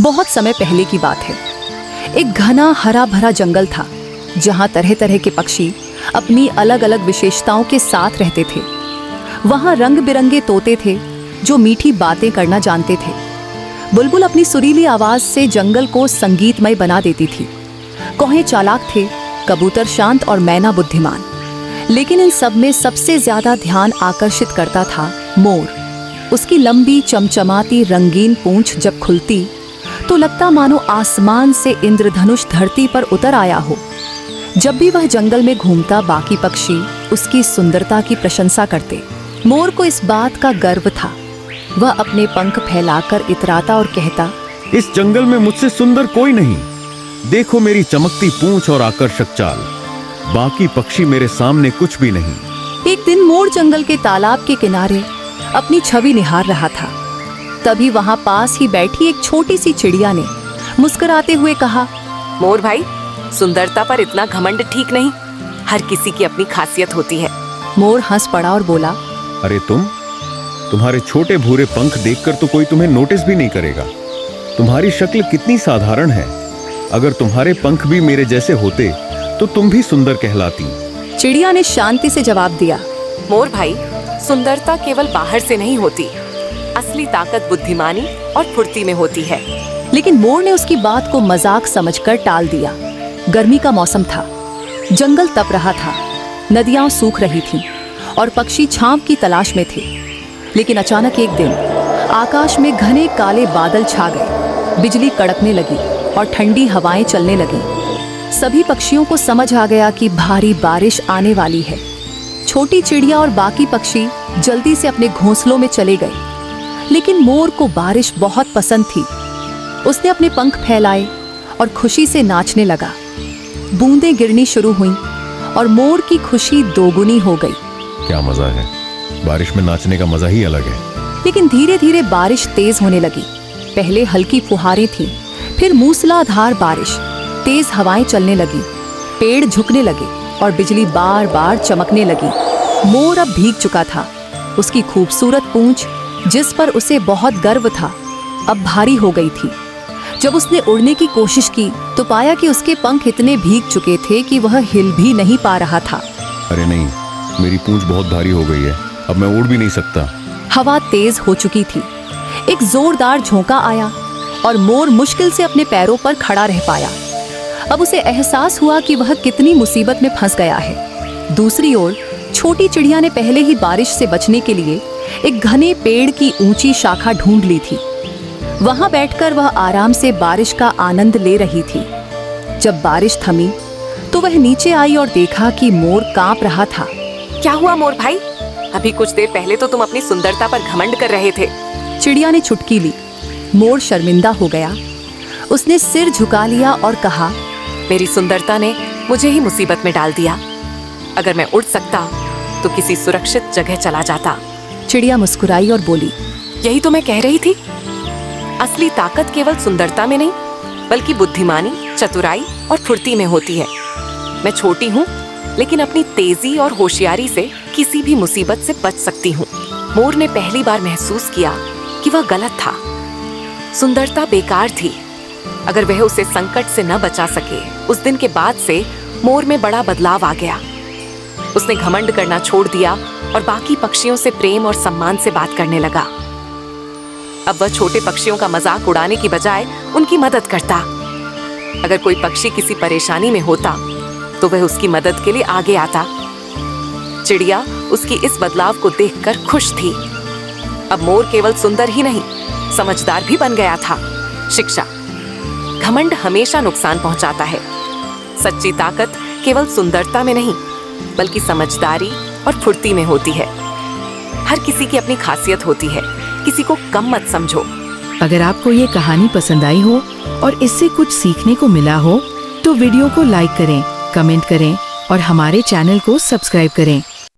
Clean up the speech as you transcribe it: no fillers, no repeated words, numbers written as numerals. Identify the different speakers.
Speaker 1: बहुत समय पहले की बात है। एक घना हरा भरा जंगल था जहां तरह तरह के पक्षी अपनी अलग अलग विशेषताओं के साथ रहते थे। वहां रंग बिरंगे तोते थे जो मीठी बातें करना जानते थे। बुलबुल अपनी सुरीली आवाज से जंगल को संगीतमय बना देती थी। कौवे चालाक थे, कबूतर शांत और मैना बुद्धिमान। लेकिन इन सब में सबसे ज्यादा ध्यान आकर्षित करता था मोर। उसकी लंबी चमचमाती रंगीन पूंछ जब खुलती तो लगता मानो आसमान से इंद्रधनुष धरती पर उतर आया हो। जब भी वह जंगल में घूमता बाकी पक्षी उसकी सुंदरता की प्रशंसा करते। मोर को इस बात का गर्व था। वह अपने पंख फैलाकर इतराता और कहता,
Speaker 2: इस जंगल में मुझसे सुंदर कोई नहीं। देखो मेरी चमकती पूंछ और आकर्षक चाल, बाकी पक्षी मेरे सामने कुछ भी नहीं।
Speaker 1: एक दिन मोर जंगल के तालाब के किनारे अपनी छवि निहार रहा था। तभी वहां पास ही बैठी एक छोटी सी चिड़िया ने मुस्कुराते हुए कहा,
Speaker 3: मोर भाई, सुंदरता पर इतना घमंड ठीक नहीं। हर किसी की अपनी खासियत होती है।
Speaker 1: मोर हंस पड़ा और बोला,
Speaker 2: अरे तुम्हारे छोटे भूरे पंख देखकर तो कोई तुम्हें नोटिस भी नहीं करेगा। तुम्हारी शक्ल कितनी साधारण है। अगर तुम्हारे पंख भी मेरे जैसे होते तो तुम भी सुंदर कहलाती।
Speaker 1: चिड़िया ने शांति से जवाब दिया,
Speaker 3: मोर भाई, सुंदरता केवल बाहर से नहीं होती। असली ताकत बुद्धिमानी और फुर्ती में होती है।
Speaker 1: लेकिन मोर ने उसकी बात को मजाक समझकर टाल दिया। गर्मी का मौसम था, जंगल तप रहा था, नदियां सूख रही थीं और पक्षी छांव की तलाश में थे। लेकिन अचानक एक दिन आकाश में घने काले बादल छा गए। बिजली कड़कने लगी और ठंडी हवाएं चलने लगी। सभी पक्षियों को समझ आ गया कि भारी बारिश आने वाली है। छोटी चिड़िया और बाकी पक्षी जल्दी से अपने घोंसलों में चले गए। लेकिन मोर को बारिश बहुत पसंद थी। उसने अपने पंख फैलाए और खुशी से नाचने लगा। बूंदें गिरनी शुरू हुईं और मोर की खुशी दोगुनी हो गई।
Speaker 2: क्या मजा है, बारिश में नाचने का मजा ही अलग है।
Speaker 1: लेकिन धीरे धीरे बारिश तेज होने लगी। पहले हल्की फुहारें थीं, फिर मूसलाधार बारिश। तेज हवाएं चलने लगी, पेड़ झुकने लगे और बिजली बार बार चमकने लगी। मोर अब भीग चुका था। उसकी खूबसूरत पूंछ, जिस पर उसे बहुत गर्व था, अब भारी हो गई थी। जब उसने उड़ने की कोशिश की तो पाया कि उसके पंख इतने भीग चुके थे कि वह हिल भी नहीं पा रहा था।
Speaker 2: अरे नहीं, मेरी पूंछ बहुत भारी हो गई है, अब मैं उड़ भी नहीं सकता।
Speaker 1: हवा तेज हो चुकी थी। एक जोरदार झोंका आया और मोर मुश्किल से अपने पैरों पर खड़ा रह पाया। अब उसे एहसास हुआ कि वह कितनी मुसीबत में फंस गया है। दूसरी ओर छोटी चिड़िया ने पहले ही बारिश से बचने के लिए एक घने पेड़ की ऊंची शाखा ढूंढ ली थी। वहां बैठकर वह आराम से बारिश का आनंद ले रही थी। जब बारिश थमी तो वह नीचे आई और देखा कि मोर कांप रहा था।
Speaker 3: क्या हुआ मोर भाई? अभी कुछ देर पहले तो तुम अपनी सुंदरता पर घमंड कर रहे थे।
Speaker 1: चिड़िया ने चुटकी ली। मोर शर्मिंदा हो गया। उसने सिर झुका लिया और कहा,
Speaker 3: मेरी सुंदरता ने मुझे ही मुसीबत में डाल दिया। अगर मैं उड़ सकता तो किसी सुरक्षित जगह चला जाता।
Speaker 1: चिड़िया मुस्कुराई और बोली,
Speaker 3: यही तो मैं कह रही थी। असली ताकत केवल सुंदरता में नहीं बल्कि बुद्धिमानी, चतुराई और फुर्ती में होती है। मैं छोटी हूँ लेकिन अपनी तेजी और होशियारी से किसी भी मुसीबत से बच सकती हूँ। मोर ने पहली बार महसूस किया कि वह गलत था। सुंदरता बेकार थी अगर वह उसे संकट से न बचा सके। उस दिन के बाद से मोर में बड़ा बदलाव आ गया। उसने घमंड करना छोड़ दिया और बाकी पक्षियों से प्रेम और सम्मान से बात करने लगा। अब वह छोटे पक्षियों का मजाक उड़ाने की बजाय उनकी मदद करता। अगर कोई पक्षी किसी परेशानी में होता तो वह उसकी मदद के लिए आगे आता। चिड़िया उसकी इस बदलाव को देखकर खुश थी। अब मोर केवल सुंदर ही नहीं, समझदार भी बन गया था। शिक्षा: घमंड हमेशा नुकसान पहुंचाता है। सच्ची ताकत केवल सुंदरता में नहीं बल्कि समझदारी और फुर्ती में होती है। हर किसी की अपनी खासियत होती है, किसी को कम मत समझो।
Speaker 4: अगर आपको ये कहानी पसंद आई हो और इससे कुछ सीखने को मिला हो तो वीडियो को लाइक करें, कमेंट करें और हमारे चैनल को सब्सक्राइब करें।